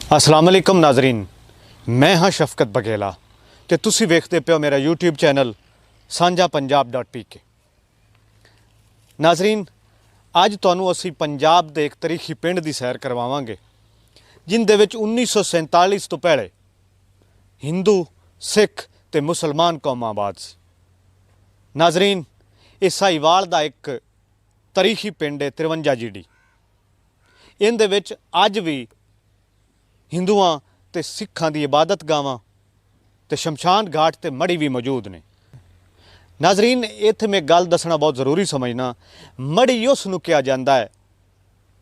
अस्सलाम वालेकुम नाजरीन, मैं हाँ शफकत बघेला तो तुसी वेखते पे हो मेरा यूट्यूब चैनल सांझा पंजाब.pk। नाजरीन, अज तुहानू असी पंजाब दे एक तारीखी पिंड की सैर करवावांगे जिंदे विच 1947 तो पहले हिंदू सिख ते मुसलमान कौमां आबाद सी। नाजरीन, इस साहिवाल का एक तारीखी पिंड है 53 जीडी। इहदे विच अज भी हिंदुआं ते सिखां दी इबादत गावां ते शमशान घाट ते मड़ी भी मौजूद ने। नाजरीन, इत्थे मैं गल दसना बहुत ज़रूरी समझना, मड़ी उस नूं कहा जाता है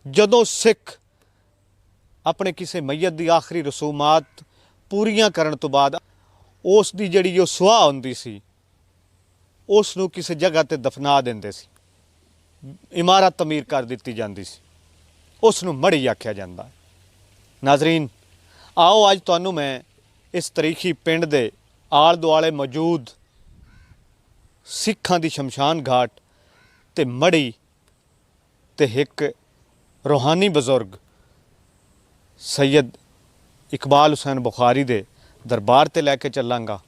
जदों सिख अपने किसी मैयत की आखिरी रसूमात पूरियां करन तो बाद उस दी जिहड़ी ओह सुआह हुंदी सी उस नूं किसी जगह ते दफना देंदे सी, इमारत तमीर कर दित्ती जांदी सी, उस नूं मड़ी आख्या जांदा है। नाजरीन, आओ अज तुहानू मैं इस तारीखी पिंड दे आल दुआले मौजूद सिखां दी शमशान घाट ते मड़ी ते एक रूहानी बजुर्ग सैयद इकबाल हुसैन बुखारी दे दरबार ते लैके चलांगा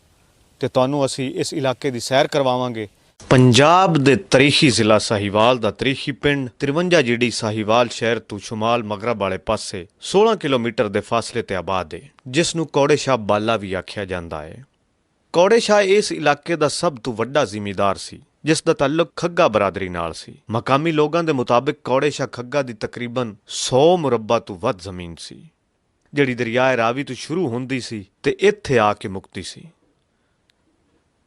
ते तुहानू असी इस इलाके दी सैर करवावांगे। पंजाब दे तारीखी जिला साहिवाल दा तारीखी पिंड 53 जीडी साहिवाल शहर तो शुमाल मगरब वाले पासे 16 किलोमीटर दे फासले ते आबाद है, जिसनू कौड़े शाह बाला भी आख्या जाता है। कौड़े शाह इस इलाके दा सब तो वड्डा जिमीदार सी जिस दा ताल्लुक खग्गा बरादरी नाल सी। मकामी लोगां दे मुताबिक कौड़े शाह खग्गा दी तकरीबन 100 मुरब्बा तो वध जमीन सी जिहड़ी दरियाए रावी तो शुरू हुंदी सी ते इत्थे आके मुकती सी।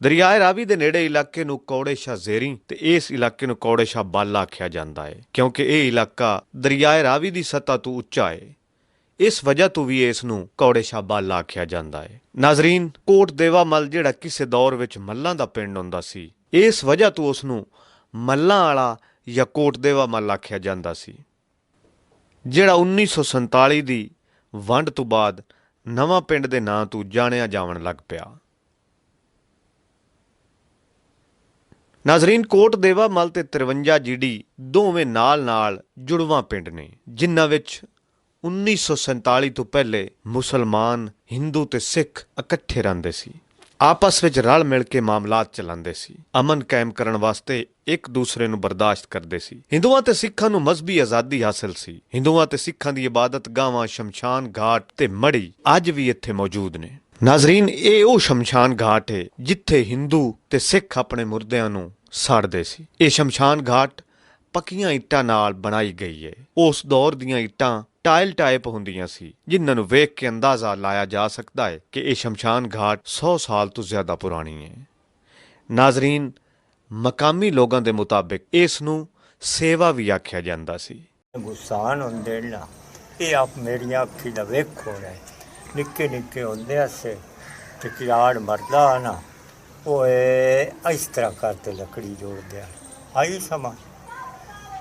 दरियाए रावी दे नेड़े इलाके नूं कौड़े शाह ज़ेरी ते इस इलाके नूं कौड़े शाह बाला आख्या जाता है क्योंकि यह इलाका दरियाए रावी की सतह तो उच्चा है। इस वजह तो भी इस नूं कौड़े शाह बाला आख्या जाता है। नाजरीन, कोट देवा मल जिहड़ा किसी दौर विच मल्लां दा पिंड हुंदा सी, इस वजह तो उस नूं मल्लां वाला या कोट देवा मल आख्या जाता सी, जिहड़ा 1947 दी वंड तो बाद नवां पिंड दे नां तो जाणिया जावन लग पिया। नाजरीन, कोट देवा मल ते 53 जीडी दोवें नाल नाल जुड़वा पिंड ने जिन्हां विच 1947 तो पहले मुसलमान हिंदू ते सिख इकट्ठे रहिंदे सी, आपस विच रल मिल के मामलात चलांदे सी, अमन कायम करन वास्ते एक दूसरे नूं बर्दाश्त करदे सी। हिंदुआं ते सिखां नूं मजहबी आज़ादी हासिल सी। हिंदुआं ते सिखां दी इबादत गावां शमशान घाट ते मड़ी अज भी इत्थे मौजूद ने। नाजरीन, ये वो शमशान घाट है जिथे हिंदू ते सिख अपने मुर्दियां नूं साड़दे सी। ये शमशान घाट पक्कियां इट्टां नाल बनाई गई है। उस दौर दीयां इट्टां टाइल टाइप हुंदियां सी जिन्हां नूं वेख के अंदाजा लाया जा सकता है कि यह शमशान घाट 100 साल तो ज्यादा पुरानी है। नाजरीन, मकामी लोगों के मुताबिक इस नूं सेवा भी आख्या जाता सी। गुस्सान होंदे ना, ये आप मेरी अखी दा वेखो है, निक्के निक्के होंदे से ते किराड़ मरदा ना वो इस तरह करते लकड़ी जोड़ दिया आई समा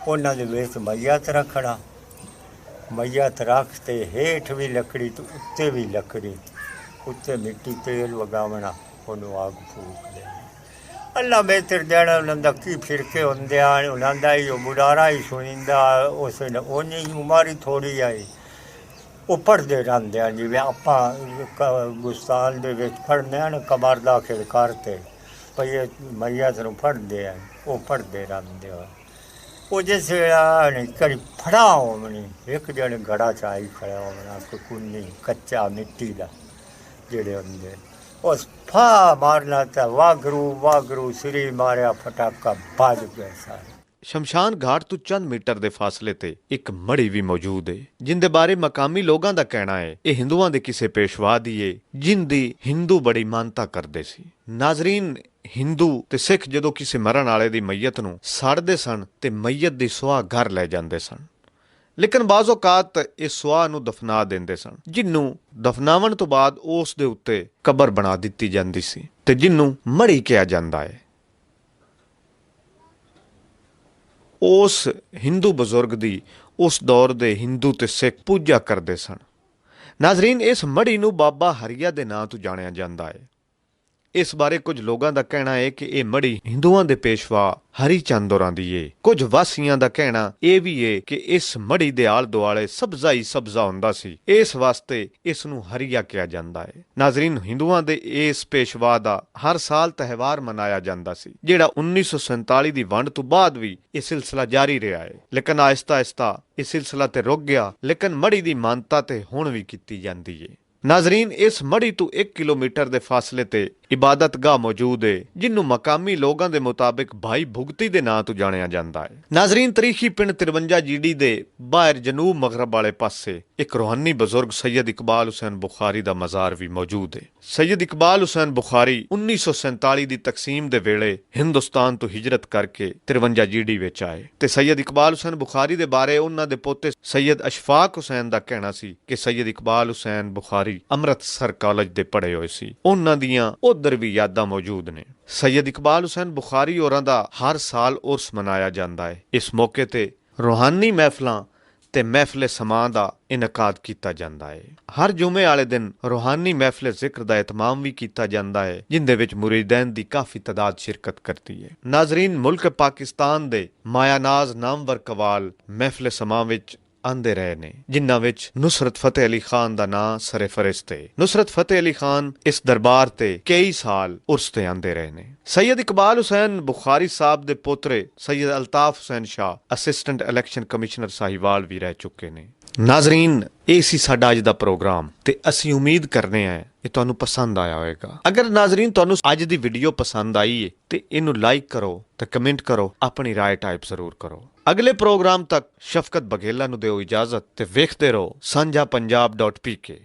उन्होंने दे विच मैयत रखना, मैयत रखते हेठ भी लकड़ी तो उत्ते भी लकड़ी, उत्ते मिट्टी तेल वगावना, उन्होंने आग फूक देनी। अल्लाह बेहतर देना उन्होंने की फिरके होंदे उन्होंने मुडारा ही सुनिंदा उस उन्नी उमर ही थोड़ी आई वो पढ़ते रहते हैं जिवें आप गुस्तान दे पढ़ने ना कमर दाखिल करते भई मैयत नूं पढ़ते हैं वो पढ़ते रहते हो वो जिस कड़ी फड़ा होनी एक जने गड़ा चाई खड़ा होना कोई कुन्नी कच्चा मिट्टी का जेड़े होंगे उस फा मारना तो वागरू वागरू सिरी मारिया फटाका बज गए सारे। शमशान घाट तो चंद मीटर के फासले ते एक मड़ी भी मौजूद है जिंदे बारे मकामी लोगों का कहना है ये हिंदुआं दे किसी पेशवा दी है जिंदी हिंदू बड़ी मानता करते सी। नाजरीन, हिंदू ते सिख जदों किसी मरण वाले दी मैयत नूं साड़दे सन ते मैयत दी सुआह घर ले जांदे सन, लेकिन बाज़ औकात इस सुआह नूं दफना देंदे सन जिन्नू दफनावन तो बाद उस दे उत्ते कबर बना दित्ती जांदी सी ते जिन्नू मड़ी कहा जांदा है। उस हिंदू बजुर्ग दी उस दौर दे हिंदू ते सिख पूजा करते सन। नाजरीन, इस मड़ी नूं बाबा हरिया दे नां तो जानिया जाता है। ਇਸ ਬਾਰੇ ਕੁਝ ਲੋਕਾਂ ਦਾ ਕਹਿਣਾ ਹੈ ਕਿ ਇਹ ਮੜੀ ਹਿੰਦੂਆਂ ਦੇ ਪੇਸ਼ਵਾ ਹਰੀ ਚੰਦ ਹੋਰਾਂ ਦੀ ਏ। ਕੁਝ ਵਾਸੀਆਂ ਦਾ ਕਹਿਣਾ ਇਹ ਵੀ ਏ ਕਿ ਇਸ ਮੜੀ ਦੇ ਆਲੇ ਦੁਆਲੇ ਸਬਜ਼ਾ ਹੀ ਸਬਜ਼ਾ ਹੁੰਦਾ ਸੀ, ਇਸ ਵਾਸਤੇ ਇਸ ਨੂੰ ਹਰੀਆ ਕਿਹਾ ਜਾਂਦਾ ਹੈ। ਨਾਜ਼ਰੀਨ, ਹਿੰਦੂਆਂ ਦੇ ਇਸ ਪੇਸ਼ਵਾ ਦਾ ਹਰ ਸਾਲ ਤਿਉਹਾਰ ਮਨਾਇਆ ਜਾਂਦਾ ਸੀ, ਜਿਹੜਾ 1947 ਦੀ ਵੰਡ ਤੋਂ ਬਾਅਦ ਵੀ ਇਹ ਸਿਲਸਿਲਾ ਜਾਰੀ ਰਿਹਾ ਹੈ। ਲੇਕਿਨ ਆਹਿਸਤਾ ਆਹਿਸਤਾ ਇਹ ਸਿਲਸਿਲਾ ਤੇ ਰੁਕ ਗਿਆ, ਲੇਕਿਨ ਮੜੀ ਦੀ ਮਾਨਤਾ ਤੇ ਹੁਣ ਵੀ ਕੀਤੀ ਜਾਂਦੀ ਹੈ। ਨਾਜ਼ਰੀਨ, ਇਸ ਮੜੀ ਤੋਂ 1 ਕਿਲੋਮੀਟਰ ਦੇ ਫਾਸਲੇ ਤੇ ਇਬਾਦਤਗਾਹ ਮੌਜੂਦ ਹੈ, ਜਿਹਨੂੰ ਮਕਾਮੀ ਲੋਕਾਂ ਦੇ ਮੁਤਾਬਿਕ ਭਾਈ ਭੁਗਤੀ ਦੇ ਨਾਂ ਤੋਂ ਜਾਣਿਆ ਜਾਂਦਾ ਹੈ। ਨਾਜ਼ਰੀਨ, ਤਰੀਖੀ ਪਿੰਡ 53 ਜੀਡੀ ਦੇ ਬਾਹਰ ਜਨੂਬ ਮਗਰਬ ਵਾਲੇ ਪਾਸੇ ਇੱਕ ਰੂਹਾਨੀ ਬਜ਼ੁਰਗ ਸੈਯਦ ਇਕਬਾਲ ਹੁਸੈਨ ਬੁਖਾਰੀ ਦਾ ਮਜ਼ਾਰ ਵੀ ਮੌਜੂਦ ਹੈ। ਸੈਯਦ ਇਕਬਾਲ ਹੁਸੈਨ ਬੁਖਾਰੀ 1947 ਦੀ ਤਕਸੀਮ ਦੇ ਵੇਲੇ ਹਿੰਦੁਸਤਾਨ ਤੋਂ ਹਿਜਰਤ ਕਰਕੇ 53 ਜੀਡੀ ਵਿੱਚ ਆਏ ਤੇ ਸੈਯਦ ਇਕਬਾਲ ਹੁਸੈਨ ਬੁਖਾਰੀ ਦੇ ਬਾਰੇ ਉਹਨਾਂ ਦੇ ਪੋਤੇ ਸੈਯਦ ਅਸ਼ਫਾਕ ਹੁਸੈਨ ਦਾ ਕਹਿਣਾ ਸੀ ਕਿ ਸੈਯਦ ਇਕਬਾਲ ਹੁਸੈਨ ਬੁਖਾਰੀ ਅੰਮ੍ਰਿਤਸਰ ਕਾਲਜ ਦੇ ਪੜ੍ਹੇ ਹੋਏ ਸੀ। ਉਹਨਾਂ ਦੀਆਂ ਉਧਰ ਵੀ ਯਾਦਾਂ ਮੌਜੂਦ ਨੇ। ਸੈਯਦ ਇਕਬਾਲ ਹੁਸੈਨ ਬੁਖਾਰੀ ਹੋਰਾਂ ਦਾ ਹਰ ਸਾਲ ਉਰਸ ਮਨਾਇਆ ਜਾਂਦਾ ਹੈ। ਇਸ ਮੌਕੇ ਤੇ ਰੂਹਾਨੀ ਮਹਿਫਲਾਂ ਤੇ ਮਹਿਫਲੇ ਸਮਾਂ ਦਾ ਇਨਕਾਦ ਕੀਤਾ ਜਾਂਦਾ ਹੈ। ਹਰ ਜੁਮੇ ਵਾਲੇ ਦਿਨ ਰੂਹਾਨੀ ਮਹਿਫਲੇ ਜ਼ਿਕਰ ਦਾ ਇਤਮਾਮ ਵੀ ਕੀਤਾ ਜਾਂਦਾ ਹੈ, ਜਿੰਦੇ ਵਿੱਚ ਮੁਰੀदैन ਦੀ ਕਾਫੀ ਤਾਦਾਦ ਸ਼ਿਰਕਤ ਕਰਦੀ ਹੈ। ਨਾਜ਼ਰੀਨ, ਮੁਲਕ ਪਾਕਿਸਤਾਨ ਦੇ ਮਾਇਆਨਾਜ਼ ਨਾਮਵਰ ਕਵਾਲ ਮਹਿਫਲੇ ਸਮਾਂ ਵਿੱਚ ਆਂਦੇ ਰਹੇ ਨੇ, ਜਿਨ੍ਹਾਂ ਵਿੱਚ ਨੁਸਰਤ ਫਤਿਹ ਅਲੀ ਖਾਨ ਦਾ ਨਾਂ ਸਰੇ ਫਰਿਸ਼ਤ ਹੈ। ਨੁਸਰਤ ਫਤਿਹ ਅਲੀ ਖਾਨ ਇਸ ਦਰਬਾਰ ਤੇ ਕਈ ਸਾਲ ਉਰਸ ਤੇ ਆਂਦੇ ਰਹੇ ਨੇ। ਸੈਯਦ ਇਕਬਾਲ ਹੁਸੈਨ ਬੁਖਾਰੀ ਸਾਹਿਬ ਦੇ ਪੋਤਰੇ ਸੈਯਦ ਅਲਤਾਫ ਹੁਸੈਨ ਸ਼ਾਹ ਅਸਿਸਟੈਂਟ ਇਲੈਕਸ਼ਨ ਕਮਿਸ਼ਨਰ ਸਾਹੀਵਾਲ ਵੀ ਰਹਿ ਚੁੱਕੇ ਨੇ। ਨਾਜ਼ਰੀਨ, ਇਹ ਸੀ ਸਾਡਾ ਅੱਜ ਦਾ ਪ੍ਰੋਗਰਾਮ ਤੇ ਅਸੀਂ ਉਮੀਦ ਕਰਨੇ ਆ ਇਹ ਤੁਹਾਨੂੰ ਪਸੰਦ ਆਇਆ ਹੋਵੇਗਾ। ਅਗਰ ਨਾਜ਼ਰੀਨ ਤੁਹਾਨੂੰ ਅੱਜ ਦੀ ਵੀਡੀਓ ਪਸੰਦ ਆਈ ਹੈ ਤੇ ਇਹਨੂੰ ਲਾਈਕ ਕਰੋ ਤੇ ਕਮੈਂਟ ਕਰੋ, ਆਪਣੀ ਰਾਏ ਟਾਈਪ ਜ਼ਰੂਰ ਕਰੋ। ਅਗਲੇ ਪ੍ਰੋਗਰਾਮ ਤੱਕ ਸ਼ਫਕਤ ਬਘੇਲਾ ਨੂੰ ਦਿਓ ਇਜਾਜ਼ਤ ਤੇ ਵੇਖਦੇ ਰਹੋ ਸਾਂਝਾ ਪੰਜਾਬ.pk।